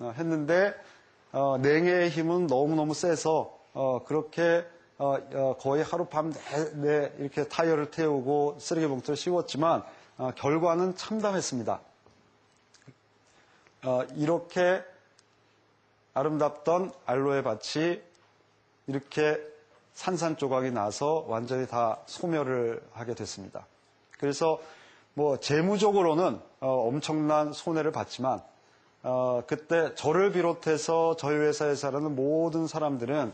했는데 냉해의 힘은 너무너무 세서 그렇게 거의 하룻밤 내 이렇게 타이어를 태우고 쓰레기 봉투를 씌웠지만 결과는 참담했습니다. 이렇게 아름답던 알로에 밭이 이렇게 산산조각이 나서 완전히 다 소멸을 하게 됐습니다. 그래서 뭐 재무적으로는 엄청난 손해를 봤지만 그때 저를 비롯해서 저희 회사에서 일하는 모든 사람들은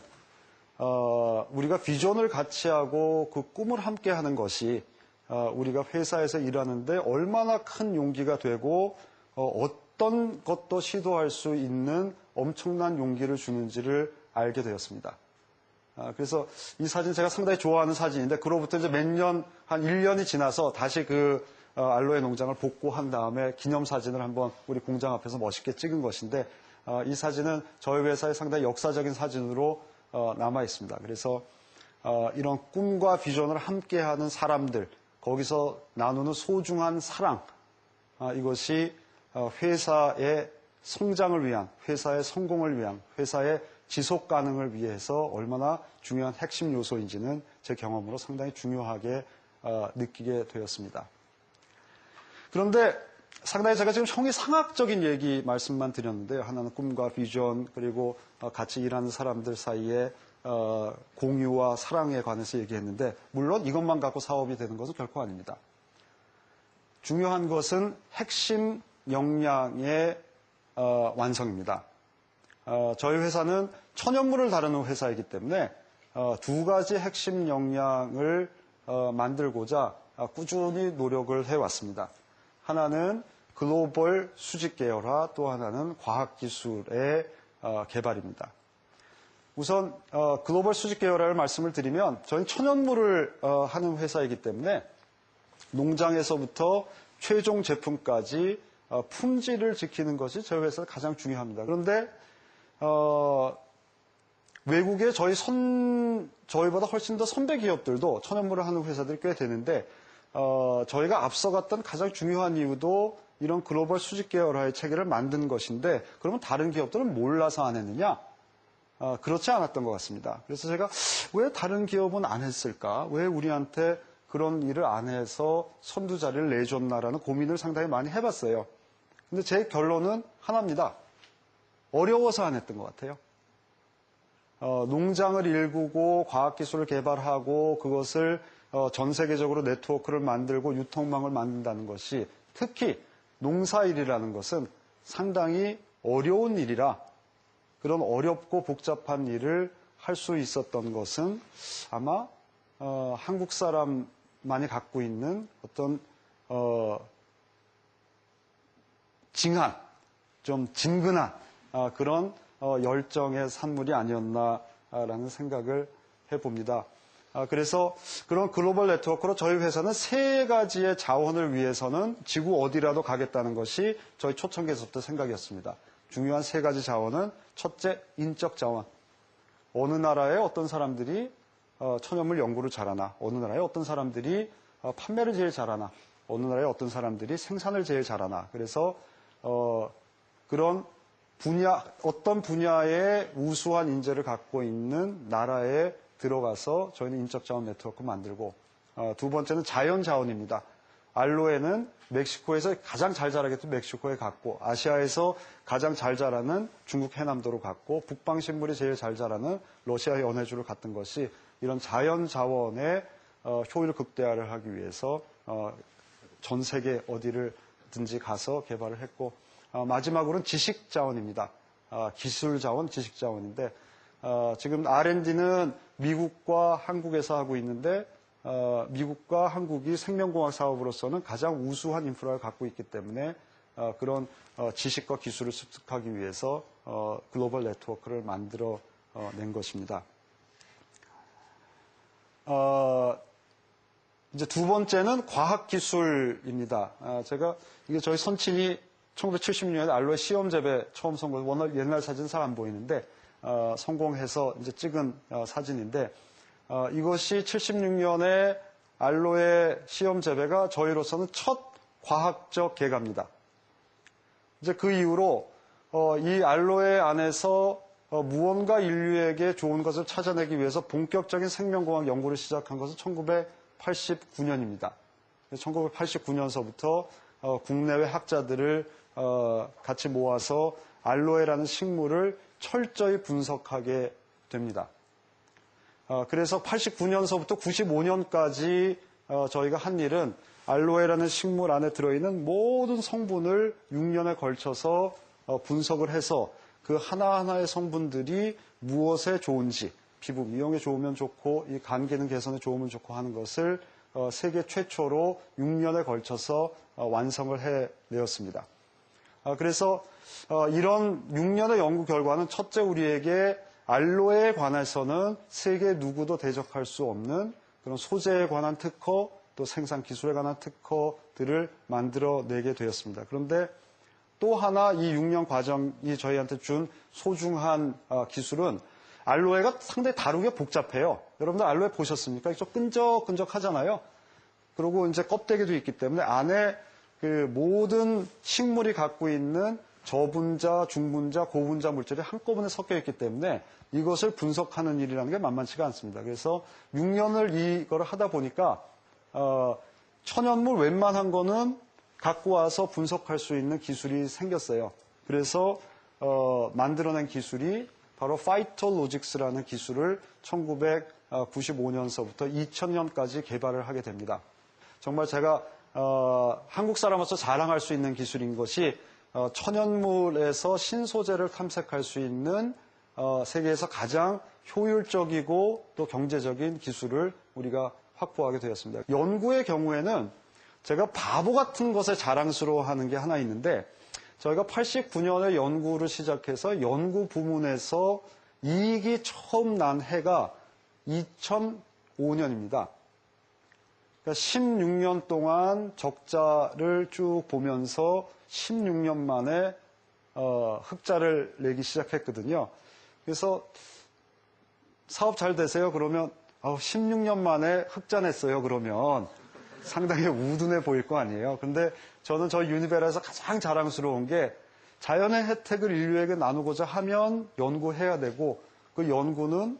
우리가 비전을 같이 하고 그 꿈을 함께 하는 것이 우리가 회사에서 일하는데 얼마나 큰 용기가 되고 어떤 것도 시도할 수 있는 엄청난 용기를 주는지를 알게 되었습니다. 그래서 이 사진 제가 상당히 좋아하는 사진인데 그로부터 이제 몇 년, 한 1년이 지나서 다시 그 알로에 농장을 복구한 다음에 기념사진을 한번 우리 공장 앞에서 멋있게 찍은 것인데 이 사진은 저희 회사의 상당히 역사적인 사진으로 남아 있습니다. 그래서 이런 꿈과 비전을 함께하는 사람들, 거기서 나누는 소중한 사랑, 이것이 회사의 성장을 위한, 회사의 성공을 위한, 회사의 지속 가능을 위해서 얼마나 중요한 핵심 요소인지는 제 경험으로 상당히 중요하게 느끼게 되었습니다. 그런데 상당히 제가 지금 형이상학적인 얘기 말씀만 드렸는데요. 하나는 꿈과 비전 그리고 같이 일하는 사람들 사이에 공유와 사랑에 관해서 얘기했는데 물론 이것만 갖고 사업이 되는 것은 결코 아닙니다. 중요한 것은 핵심 역량의 완성입니다. 저희 회사는 천연물을 다루는 회사이기 때문에 두 가지 핵심 역량을 만들고자 꾸준히 노력을 해왔습니다. 하나는 글로벌 수직 계열화, 또 하나는 과학기술의 개발입니다. 우선 글로벌 수직 계열화를 말씀을 드리면 저희는 천연물을 하는 회사이기 때문에 농장에서부터 최종 제품까지 품질을 지키는 것이 저희 회사에서 가장 중요합니다. 그런데 외국의 저희보다 훨씬 더 선배 기업들도 천연물을 하는 회사들이 꽤 되는데 저희가 앞서갔던 가장 중요한 이유도 이런 글로벌 수직 계열화의 체계를 만든 것인데 그러면 다른 기업들은 몰라서 안 했느냐? 그렇지 않았던 것 같습니다. 그래서 제가 왜 다른 기업은 안 했을까? 왜 우리한테 그런 일을 안 해서 선두 자리를 내줬나라는 고민을 상당히 많이 해봤어요. 근데 제 결론은 하나입니다. 어려워서 안 했던 것 같아요. 농장을 일구고 과학기술을 개발하고 그것을 전 세계적으로 네트워크를 만들고 유통망을 만든다는 것이 특히 농사일이라는 것은 상당히 어려운 일이라 그런 어렵고 복잡한 일을 할 수 있었던 것은 아마 한국 사람만이 갖고 있는 어떤 징한, 좀 진근한 그런 열정의 산물이 아니었나라는 생각을 해봅니다. 그래서 그런 글로벌 네트워크로 저희 회사는 세 가지의 자원을 위해서는 지구 어디라도 가겠다는 것이 저희 초창기에서부터 생각이었습니다. 중요한 세 가지 자원은 첫째, 인적 자원. 어느 나라에 어떤 사람들이 천연물 연구를 잘하나, 어느 나라에 어떤 사람들이 판매를 제일 잘하나, 어느 나라에 어떤 사람들이 생산을 제일 잘하나. 그래서 그런 어떤 분야의 우수한 인재를 갖고 있는 나라에 들어가서 저희는 인적 자원 네트워크 만들고 두 번째는 자연 자원입니다. 알로에는 멕시코에서 가장 잘 자라겠던 멕시코에 갔고 아시아에서 가장 잘 자라는 중국 해남도로 갔고 북방식물이 제일 잘 자라는 러시아 연해주를 갔던 것이 이런 자연 자원의 효율 극대화를 하기 위해서 전 세계 어디를든지 가서 개발을 했고 마지막으로는 지식 자원입니다. 기술 자원, 지식 자원인데 지금 R&D는 미국과 한국에서 하고 있는데 미국과 한국이 생명공학 사업으로서는 가장 우수한 인프라를 갖고 있기 때문에 그런 지식과 기술을 습득하기 위해서 글로벌 네트워크를 만들어 낸 것입니다. 이제 두 번째는 과학기술입니다. 제가 이게 저희 선친이 1976년에 알로에 시험 재배 처음 성공, 워낙 옛날 사진 잘 안 보이는데 성공해서 이제 찍은 사진인데 이것이 76년에 알로에 시험 재배가 저희로서는 첫 과학적 개가입니다. 이제 그 이후로 이 알로에 안에서 무언가 인류에게 좋은 것을 찾아내기 위해서 본격적인 생명공학 연구를 시작한 것은 1989년입니다. 1989년서부터 국내외 학자들을 같이 모아서 알로에라는 식물을 철저히 분석하게 됩니다. 그래서 89년서부터 95년까지 저희가 한 일은 알로에라는 식물 안에 들어있는 모든 성분을 6년에 걸쳐서 분석을 해서 그 하나하나의 성분들이 무엇에 좋은지, 피부 미용에 좋으면 좋고 이 간 기능 개선에 좋으면 좋고 하는 것을 세계 최초로 6년에 걸쳐서 완성을 해내었습니다. 그래서 이런 6년의 연구 결과는 첫째 우리에게 알로에에 관해서는 세계 누구도 대적할 수 없는 그런 소재에 관한 특허 또 생산 기술에 관한 특허들을 만들어내게 되었습니다. 그런데 또 하나 이 6년 과정이 저희한테 준 소중한 기술은 알로에가 상당히 다루기가 복잡해요. 여러분들 알로에 보셨습니까? 좀 끈적끈적하잖아요. 그리고 이제 껍데기도 있기 때문에 안에 그 모든 식물이 갖고 있는 저분자, 중분자, 고분자 물질이 한꺼번에 섞여 있기 때문에 이것을 분석하는 일이라는 게 만만치가 않습니다. 그래서 6년을 이걸 하다 보니까 천연물 웬만한 거는 갖고 와서 분석할 수 있는 기술이 생겼어요. 그래서 만들어낸 기술이 바로 파이토로직스라는 기술을 1995년서부터 2000년까지 개발을 하게 됩니다. 정말 제가 한국 사람으로서 자랑할 수 있는 기술인 것이 천연물에서 신소재를 탐색할 수 있는 세계에서 가장 효율적이고 또 경제적인 기술을 우리가 확보하게 되었습니다. 연구의 경우에는 제가 바보 같은 것에 자랑스러워하는 게 하나 있는데 저희가 89년에 연구를 시작해서 연구 부문에서 이익이 처음 난 해가 2005년입니다. 그러니까 16년 동안 적자를 쭉 보면서 16년 만에 흑자를 내기 시작했거든요. 그래서 사업 잘 되세요? 그러면 16년 만에 흑자 냈어요. 그러면 상당히 우둔해 보일 거 아니에요. 근데 저는 저희 유니베라에서 가장 자랑스러운 게 자연의 혜택을 인류에게 나누고자 하면 연구해야 되고 그 연구는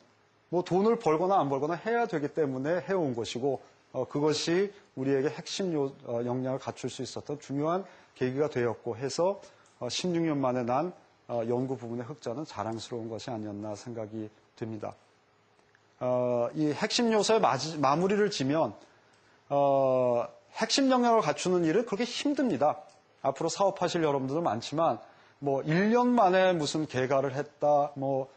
뭐 돈을 벌거나 안 벌거나 해야 되기 때문에 해온 것이고 그것이 우리에게 핵심 역량을 갖출 수 있었던 중요한 계기가 되었고 해서 16년 만에 난 연구 부분의 흑자는 자랑스러운 것이 아니었나 생각이 듭니다. 이 핵심 요소의 마무리를 지면 핵심 역량을 갖추는 일은 그렇게 힘듭니다. 앞으로 사업하실 여러분들도 많지만 뭐 1년 만에 무슨 개발을 했다, 뭐